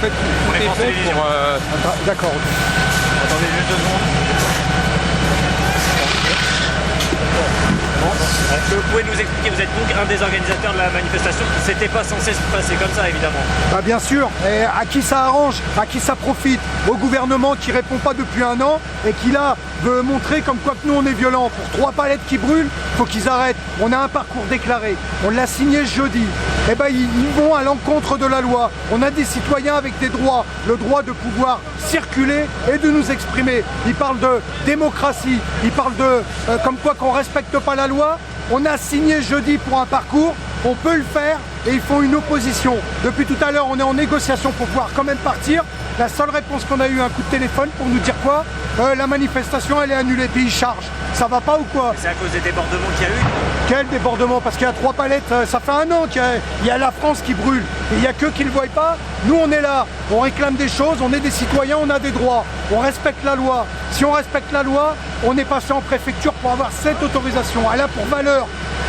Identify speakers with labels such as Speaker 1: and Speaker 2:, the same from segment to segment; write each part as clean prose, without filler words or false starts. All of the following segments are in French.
Speaker 1: fait, tout est fait pour...
Speaker 2: D'accord.
Speaker 3: Attendez juste 2 secondes. Vous pouvez nous expliquer, vous êtes donc un des organisateurs de la manifestation, c'était pas censé se passer comme ça évidemment.
Speaker 2: Bah bien sûr, et à qui ça arrange, à qui ça profite? Au gouvernement qui répond pas depuis 1 an et qui là veut montrer comme quoi que nous on est violents. Pour 3 palettes qui brûlent, faut qu'ils arrêtent. On a un parcours déclaré, on l'a signé jeudi. Eh ben ils vont à l'encontre de la loi. On a des citoyens avec des droits, le droit de pouvoir circuler et de nous exprimer. Ils parlent de démocratie, ils parlent de comme quoi qu'on respecte pas la loi. On a signé jeudi pour un parcours, on peut le faire et ils font une opposition. Depuis tout à l'heure, on est en négociation pour pouvoir quand même partir. La seule réponse qu'on a eu, un coup de téléphone pour nous dire quoi? La manifestation, elle est annulée. Puis ils chargent. Ça va pas ou quoi?
Speaker 3: C'est à cause des débordements qu'il y a eu?
Speaker 2: Quel débordement? Parce qu'il y a 3 palettes, ça fait 1 an qu'il y a la France qui brûle. Et il n'y a qu'eux qui ne le voient pas. Nous, on est là, on réclame des choses, on est des citoyens, on a des droits. On respecte la loi. Si on respecte la loi, on est passé en préfecture pour avoir cette autorisation. Elle a pour valeur,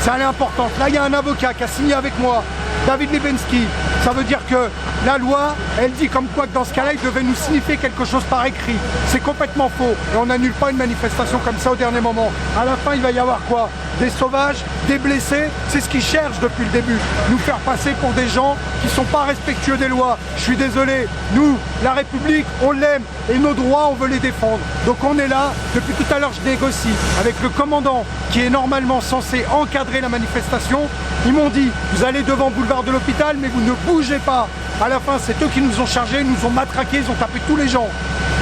Speaker 2: ça elle est importante. Là, il y a un avocat qui a signé avec moi, David Lebensky. Ça veut dire que la loi, elle dit comme quoi que dans ce cas-là, il devait nous signifier quelque chose par écrit. C'est complètement faux. Et on n'annule pas une manifestation comme ça au dernier moment. À la fin, il va y avoir quoi? Des sauvages, des blessés. C'est ce qu'ils cherchent depuis le début. Nous faire passer pour des gens qui ne sont pas respectueux des lois. Je suis désolé. Nous, la République, on l'aime. Et nos droits, on veut les défendre. Donc on est là. Depuis tout à l'heure, je négocie avec le commandant qui est normalement censé encadrer la manifestation. Ils m'ont dit, vous allez devant boulevard de l'hôpital, mais vous ne bougez pas. À la fin, c'est eux qui nous ont chargés, ils nous ont matraqués, ils ont tapé tous les gens.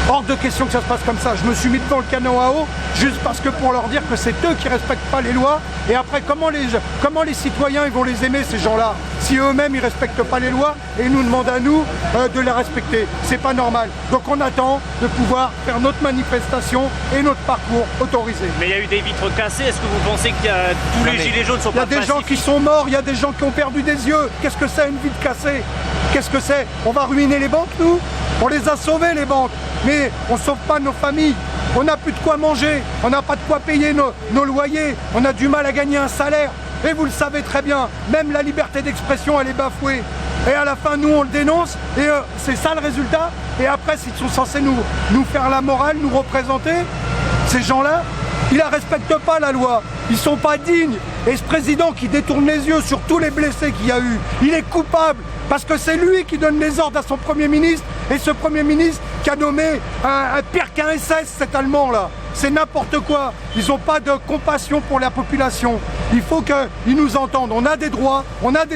Speaker 2: Hors de question que ça se passe comme ça. Je me suis mis devant le canon à eau, juste parce que pour leur dire que c'est eux qui respectent pas les lois. Et après, comment les citoyens ils vont les aimer, ces gens-là, si eux-mêmes ils respectent pas les lois et ils nous demandent à nous de les respecter? C'est pas normal. Donc on attend de pouvoir faire notre manifestation et notre parcours autorisé.
Speaker 3: Mais il y a eu des vitres cassées, est-ce que vous pensez que tous les gilets jaunes sont pas pacifiques?
Speaker 2: Il y a des gens qui sont morts, il y a des gens qui ont perdu des yeux. Qu'est-ce que c'est une vitre cassée? Qu'est-ce que c'est? On va ruiner les banques, nous? On les a sauvées, les banques. Mais on ne sauve pas nos familles. On n'a plus de quoi manger. On n'a pas de quoi payer nos loyers. On a du mal à gagner un salaire. Et vous le savez très bien, même la liberté d'expression, elle est bafouée. Et à la fin, nous, on le dénonce. Et c'est ça le résultat. Et après, s'ils sont censés nous faire la morale, nous représenter, ces gens-là, ils ne respectent pas la loi. Ils ne sont pas dignes. Et ce président qui détourne les yeux sur tous les blessés qu'il y a eu, il est coupable. Parce que c'est lui qui donne les ordres à son Premier ministre. Et ce Premier ministre qui a nommé un pire qu'un SS, cet Allemand-là. C'est n'importe quoi. Ils n'ont pas de compassion pour la population. Il faut qu'ils nous entendent. On a des droits, on est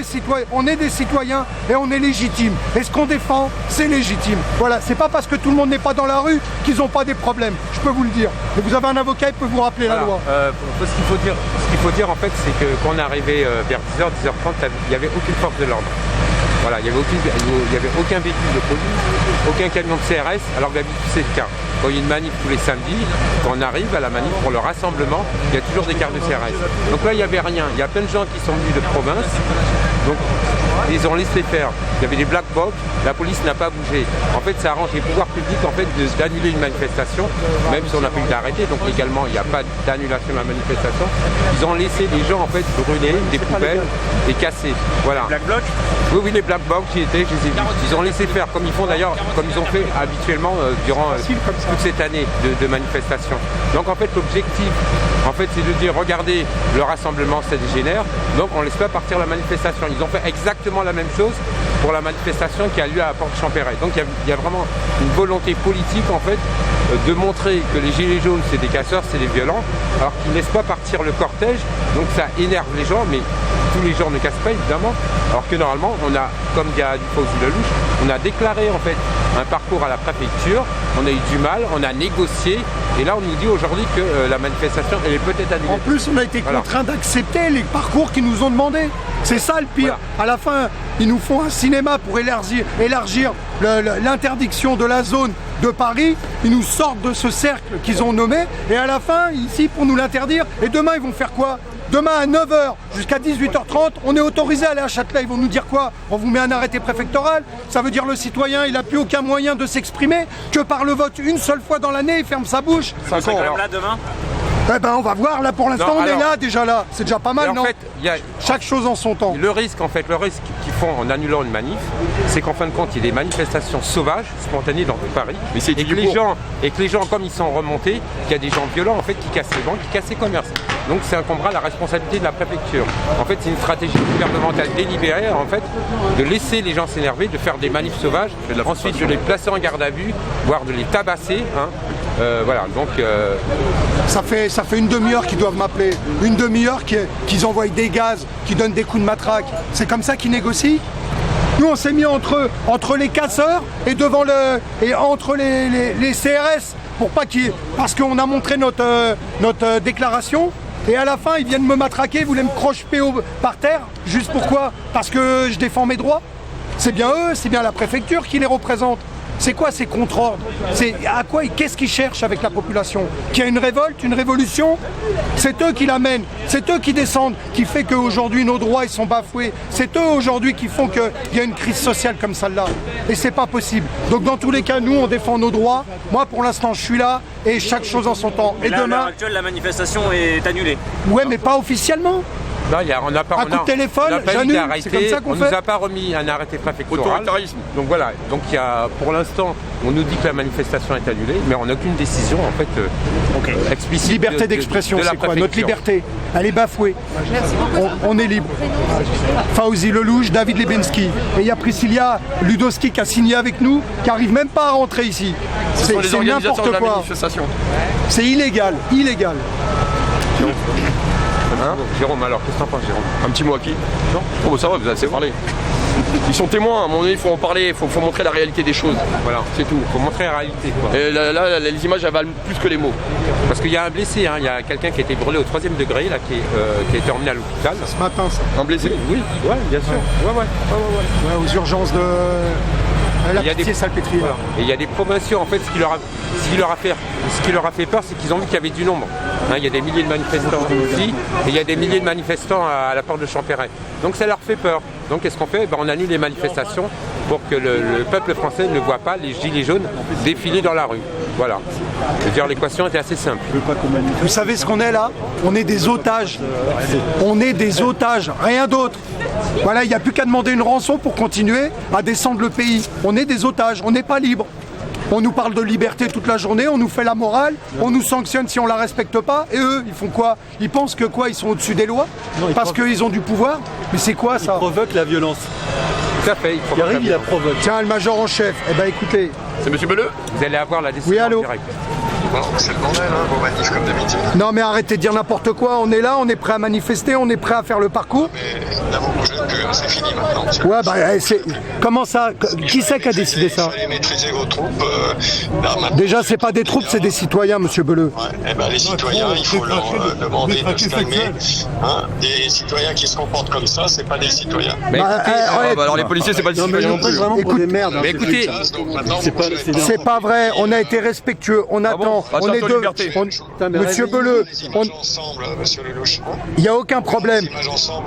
Speaker 2: des citoyens et on est légitime. Et ce qu'on défend, c'est légitime. Voilà, c'est pas parce que tout le monde n'est pas dans la rue qu'ils n'ont pas des problèmes. Je peux vous le dire. Et vous avez un avocat, il peut vous rappeler la loi.
Speaker 1: Ce qu'il faut dire en fait, c'est que quand on est arrivé vers 10h, 10h30, il n'y avait aucune force de l'ordre. Voilà, il n'y avait aucun véhicule de police, aucun camion de CRS, alors que d'habitude c'est le cas. Quand il y a une manif tous les samedis, quand on arrive à la manif pour le rassemblement, il y a toujours des cartes de CRS. Donc là, il n'y avait rien. Il y a plein de gens qui sont venus de province, donc ils ont laissé faire. Il y avait des black box, la police n'a pas bougé. En fait, ça arrange les pouvoirs publics en fait, d'annuler une manifestation, même si on n'a pas eu d'arrêter, donc légalement, il n'y a pas d'annulation de la manifestation. Ils ont laissé les gens en fait brûler des poubelles et casser. Voilà.
Speaker 3: Black bloc?
Speaker 1: Oui, les black box qui étaient, je les ai vus. Ils ont laissé faire, comme ils font d'ailleurs, comme ils ont fait habituellement durant toute cette année de manifestation. Donc en fait, l'objectif, c'est de dire, regardez, le rassemblement, ça dégénère, donc on ne laisse pas partir la manifestation. Ils ont fait exactement la même chose pour la manifestation qui a lieu à Porte-Champéret. Donc il y a vraiment une volonté politique en fait de montrer que les gilets jaunes c'est des casseurs, c'est des violents, alors qu'ils ne laissent pas partir le cortège, donc ça énerve les gens, mais tous les gens ne cassent pas évidemment, alors que normalement on a, comme dit Lelouch, on a déclaré en fait un parcours à la préfecture, on a eu du mal, on a négocié, et là on nous dit aujourd'hui que la manifestation elle est peut-être annulée.
Speaker 2: En plus on a été contraint d'accepter les parcours qu'ils nous ont demandé. C'est ça le pire. Voilà. À la fin, ils nous font un cinéma pour élargir l'interdiction de la zone de Paris. Ils nous sortent de ce cercle qu'ils ont nommé. Et à la fin, ici, pour nous l'interdire. Et demain, ils vont faire quoi? Demain à 9h jusqu'à 18h30, on est autorisé à aller à Châtelet. Ils vont nous dire quoi? On vous met un arrêté préfectoral. Ça veut dire le citoyen, il n'a plus aucun moyen de s'exprimer que par le vote une seule fois dans l'année, il ferme sa bouche.
Speaker 3: C'est quand même là demain?
Speaker 2: Eh ben on va voir, là pour l'instant on est là, déjà là. C'est déjà pas mal, non?
Speaker 1: En fait, il y a
Speaker 2: chaque chose en son temps.
Speaker 1: le risque qu'ils font en annulant une manif, c'est qu'en fin de compte, il y ait des manifestations sauvages, spontanées dans tout Paris.
Speaker 4: Mais c'est
Speaker 1: et que les gens, comme ils sont remontés, qu'il y a des gens violents en fait qui cassent les banques, qui cassent les commerces. Donc ça incombera la responsabilité de la préfecture. En fait, c'est une stratégie gouvernementale délibérée, en fait, de laisser les gens s'énerver, de faire des manifs sauvages, ensuite de les placer en garde à vue, voire de les tabasser. Voilà, donc...
Speaker 2: Ça fait une demi-heure qu'ils doivent m'appeler. Une demi-heure qu'ils envoient des gaz, qu'ils donnent des coups de matraque. C'est comme ça qu'ils négocient? Nous, on s'est mis entre les casseurs et entre les CRS parce qu'on a montré notre déclaration. Et à la fin, ils viennent me matraquer, ils voulaient me crocheter par terre. Juste pourquoi? Parce que je défends mes droits. C'est bien eux, c'est bien la préfecture qui les représente. C'est quoi ces contre-ordres? C'est à quoi? Qu'est-ce qu'ils cherchent avec la population? Qu'il y a une révolte, une révolution? C'est eux qui l'amènent, c'est eux qui descendent, qui fait qu'aujourd'hui nos droits ils sont bafoués. C'est eux aujourd'hui qui font qu'il y a une crise sociale comme celle-là. Et c'est pas possible. Donc dans tous les cas, nous on défend nos droits. Moi pour l'instant je suis là et chaque chose en son temps.
Speaker 3: Et là,
Speaker 2: demain,
Speaker 3: à l'heure actuelle, la manifestation est annulée.
Speaker 2: Ouais, mais pas officiellement.
Speaker 1: Non, on n'a pas,
Speaker 2: un coup de téléphone, j'annule, c'est comme ça qu'on fait.
Speaker 1: On nous a pas remis un arrêté préfectoral. Donc voilà, donc pour l'instant, on nous dit que la manifestation est annulée, mais on n'a aucune décision en fait explicite.
Speaker 2: Liberté d'expression, c'est quoi? Notre liberté, elle est bafouée. On est libre. Fauzi Lelouch, David Lebensky. Et il y a Priscilla Ludowski qui a signé avec nous, qui n'arrive même pas à rentrer ici. C'est n'importe quoi. C'est illégal, illégal.
Speaker 1: Jérôme, alors qu'est-ce que t'en penses, Jérôme?
Speaker 4: Un petit mot à qui? Non. Oh, ça va, vous avez assez parlé. Ils sont témoins, à un moment donné, il faut en parler, il faut montrer la réalité des choses. Voilà, c'est tout.
Speaker 1: Il faut montrer la réalité, quoi.
Speaker 4: Et là, les images, elles valent plus que les mots.
Speaker 1: Parce qu'il y a un blessé, il y a quelqu'un qui a été brûlé au 3e degré, là, qui a été emmené à l'hôpital.
Speaker 2: Ce matin, ça.
Speaker 4: Un blessé?
Speaker 1: Oui, ouais, bien sûr. Ouais.
Speaker 2: Aux urgences de... La pitié salpêtrière. Voilà.
Speaker 1: Et il y a des promotions, en fait, ce qui leur a fait peur, c'est qu'ils ont vu qu'il y avait du nombre. Il y a des milliers de manifestants ici, et il y a des milliers de manifestants à la porte de Champéret. Donc ça leur fait peur. Donc qu'est-ce qu'on fait? On annule les manifestations pour que le peuple français ne voit pas les gilets jaunes défiler dans la rue. Voilà. Je veux dire, l'équation était assez simple.
Speaker 2: Vous savez ce qu'on est là? On est des otages. On est des otages, rien d'autre. Voilà, il n'y a plus qu'à demander une rançon pour continuer à descendre le pays. On est des otages, on n'est pas libre. On nous parle de liberté toute la journée, on nous fait la morale, on nous sanctionne si on la respecte pas. Et eux, ils font quoi? Ils pensent que quoi? Ils sont au-dessus des lois? Parce qu'ils ont du pouvoir? Mais c'est quoi ça?
Speaker 5: Ils provoquent la violence.
Speaker 1: Tout à fait,
Speaker 5: il arrive, il la provoque.
Speaker 2: Tiens, le major en chef, eh ben écoutez.
Speaker 4: C'est monsieur Beleu?
Speaker 1: Vous allez avoir la décision en direct.
Speaker 6: Bon, c'est le bordel, vos manifs comme d'habitude.
Speaker 2: Non mais arrêtez de dire n'importe quoi, on est là, on est prêt à manifester, on est prêt à faire le parcours.
Speaker 6: Mais là, vous bougez plus, c'est fini maintenant.
Speaker 2: Ouais, bah comment ça? Qui c'est qui a décidé ça?
Speaker 6: Il fallait maîtriser vos troupes.
Speaker 2: Déjà, c'est pas des troupes, c'est des citoyens, monsieur Beleu.
Speaker 6: Ouais, eh ben, les citoyens, il faut leur demander de se calmer. Des citoyens qui se comportent comme ça, c'est pas des citoyens.
Speaker 4: Alors les policiers, c'est pas des citoyens non plus.
Speaker 2: Écoute,
Speaker 1: mais écoutez,
Speaker 2: c'est pas vrai, on a été respectueux, on attend. On est deux. Monsieur Beleu, il n'y a aucun problème.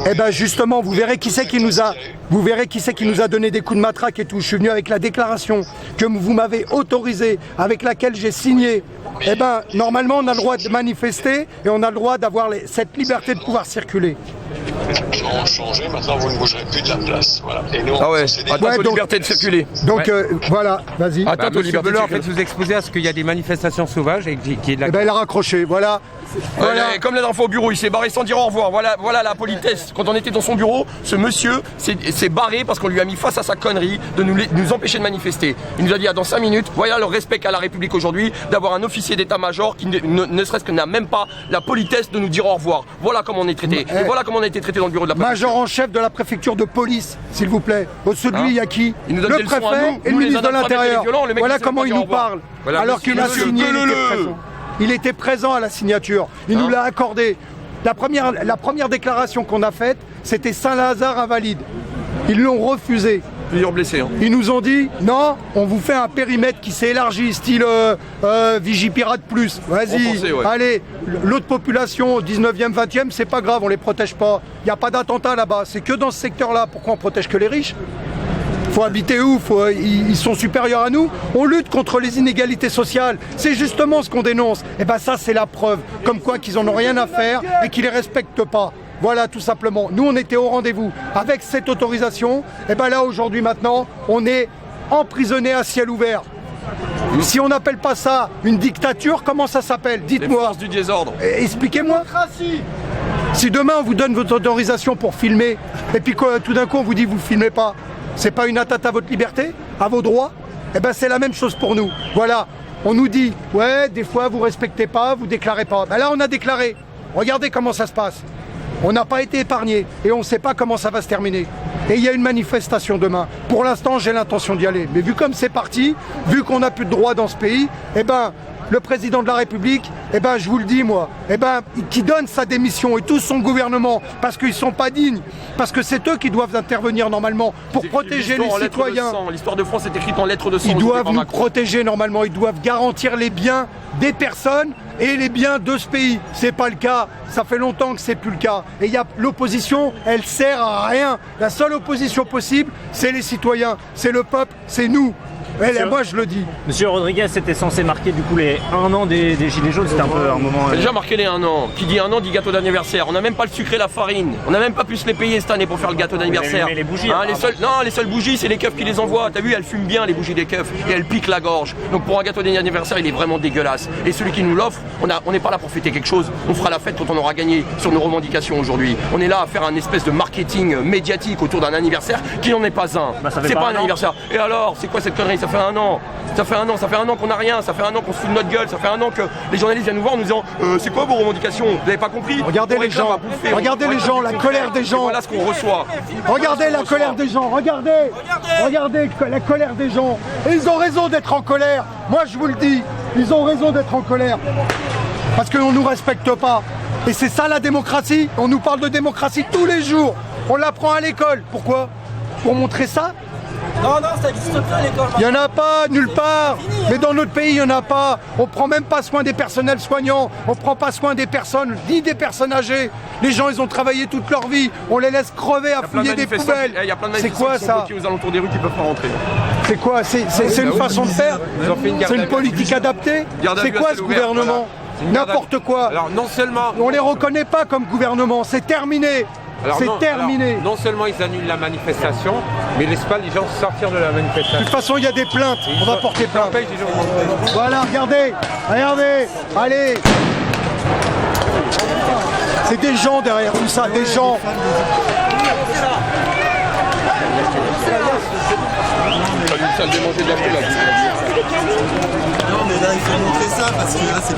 Speaker 2: Eh ben justement, vous verrez qui c'est qui nous a donné des coups de matraque et tout. Je suis venu avec la déclaration que vous m'avez autorisée, avec laquelle j'ai signé. Eh ben normalement, on a le droit de manifester et on a le droit d'avoir cette liberté de pouvoir circuler.
Speaker 6: Les gens ont changé, maintenant vous ne bougerez plus de la place. Voilà. Et nous,
Speaker 4: atteinte aux libertés de circuler.
Speaker 2: Donc voilà, vas-y.
Speaker 1: Atteinte aux libertés de circuler. En fait, vous exposez à ce qu'il y a des manifestations sauvages et qu'il y ait de la...
Speaker 2: Eh ben il a raccroché, voilà.
Speaker 4: Comme la dernière fois au bureau, il s'est barré sans dire au revoir. Voilà la politesse. Quand on était dans son bureau, ce monsieur s'est barré parce qu'on lui a mis face à sa connerie de nous empêcher de manifester. Il nous a dit dans 5 minutes, voilà le respect qu'a la République aujourd'hui, d'avoir un officier d'état-major qui ne serait-ce que n'a même pas la politesse de nous dire au revoir. Voilà comment on est traité. Et voilà comment on a été traité dans le bureau de la préfecture.
Speaker 2: Major en chef de la préfecture de police, s'il vous plaît. Au-dessus de lui, il y a qui? Le préfet et le ministre de l'Intérieur. Voilà comment il nous parle. Alors qu'il a signé. Il était présent à la signature, il nous l'a accordé. La première déclaration qu'on a faite, c'était Saint-Lazare invalide. Ils l'ont refusé.
Speaker 4: Plusieurs blessés.
Speaker 2: Ils nous ont dit, non, on vous fait un périmètre qui s'est élargi, style Vigipirate plus. Vas-y, allez, l'autre population, 19e, 20e, c'est pas grave, on les protège pas. Il n'y a pas d'attentat là-bas, c'est que dans ce secteur-là. Pourquoi on protège que les riches? Faut habiter où? Ils sont supérieurs à nous. On lutte contre les inégalités sociales. C'est justement ce qu'on dénonce. Et ben ça, c'est la preuve. Comme quoi qu'ils en ont rien à faire et qu'ils les respectent pas. Voilà, tout simplement. Nous, on était au rendez-vous. Avec cette autorisation, et ben là, aujourd'hui, maintenant, on est emprisonné à ciel ouvert. Si on n'appelle pas ça une dictature, comment ça s'appelle? Dites-moi.
Speaker 4: Les forces du désordre.
Speaker 2: Expliquez-moi. Si demain on vous donne votre autorisation pour filmer, et puis tout d'un coup on vous dit vous filmez pas, c'est pas une atteinte à votre liberté, à vos droits? Eh ben c'est la même chose pour nous. Voilà, on nous dit ouais des fois vous respectez pas, vous déclarez pas. Ben là on a déclaré. Regardez comment ça se passe. On n'a pas été épargné et on ne sait pas comment ça va se terminer. Et il y a une manifestation demain. Pour l'instant, j'ai l'intention d'y aller. Mais vu comme c'est parti, vu qu'on n'a plus de droits dans ce pays, eh ben, le président de la République, eh ben, je vous le dis moi, eh ben, qui donne sa démission et tout son gouvernement parce qu'ils ne sont pas dignes, parce que c'est eux qui doivent intervenir normalement pour protéger les citoyens.
Speaker 4: L'histoire de France est écrite en lettres de sang.
Speaker 2: Ils doivent nous protéger normalement, ils doivent garantir les biens des personnes et les biens de ce pays. C'est pas le cas, ça fait longtemps que c'est plus le cas. Et l'opposition, elle sert à rien. La seule opposition possible, c'est les citoyens, c'est le peuple, c'est nous. Moi je le dis.
Speaker 3: Monsieur Rodriguez, c'était censé marquer du coup les 1 an des Gilets jaunes, c'était un peu un moment...
Speaker 4: Déjà marqué les 1 an. Qui dit 1 an dit gâteau d'anniversaire. On n'a même pas le sucre et la farine. On n'a même pas pu se les payer cette année pour faire le gâteau d'anniversaire.
Speaker 3: Mais les bougies...
Speaker 4: les seules bougies, c'est les keufs qui les envoient. T'as vu, elles fument bien les bougies des keufs et elles piquent la gorge. Donc pour un gâteau d'anniversaire, il est vraiment dégueulasse. Et celui qui nous l'offre, on n'est pas là pour fêter quelque chose. On fera la fête quand on aura gagné sur nos revendications aujourd'hui. On est là à faire un espèce de marketing médiatique autour d'un anniversaire qui n'en est pas un. C'est pas un anniversaire. Et alors, c'est quoi cette connerie? Ça fait 1 an. Ça fait 1 an qu'on n'a rien, ça fait 1 an qu'on se fout de notre gueule, ça fait 1 an que les journalistes viennent nous voir en nous disant c'est quoi vos revendications? Vous n'avez pas compris?
Speaker 2: Regardez les gens, regardez les gens, la colère des gens.
Speaker 4: Voilà ce qu'on reçoit.
Speaker 2: Regardez la colère des gens, regardez la colère des gens. Et ils ont raison d'être en colère. Moi je vous le dis, ils ont raison d'être en colère. Parce qu'on ne nous respecte pas. Et c'est ça la démocratie. On nous parle de démocratie tous les jours. On l'apprend à l'école. Pourquoi? Pour montrer ça?
Speaker 5: Non, ça existe plus à l'école.
Speaker 2: Il n'y en a pas, nulle part. Mais dans notre pays, il n'y en a pas. On ne prend même pas soin des personnels soignants. On ne prend pas soin des personnes, ni des personnes âgées. Les gens, ils ont travaillé toute leur vie. On les laisse crever à fouiller des poubelles. C'est quoi ça?
Speaker 4: Aux alentours des rues qui peuvent pas rentrer.
Speaker 2: C'est quoi? C'est une façon de faire? C'est une politique adaptée? C'est quoi ce gouvernement? N'importe quoi.
Speaker 1: Alors non seulement...
Speaker 2: On les reconnaît pas comme gouvernement. C'est terminé. C'est terminé.
Speaker 1: Non seulement ils annulent la manifestation, mais ils laissent pas les gens sortir de la manifestation.
Speaker 2: De toute façon, il y a des plaintes. On va porter plainte. Voilà, regardez. Allez. C'est des gens derrière tout ça, des gens.
Speaker 4: Ça le démanger de la
Speaker 5: Non, mais là, il faut montrer ça parce que là, c'est...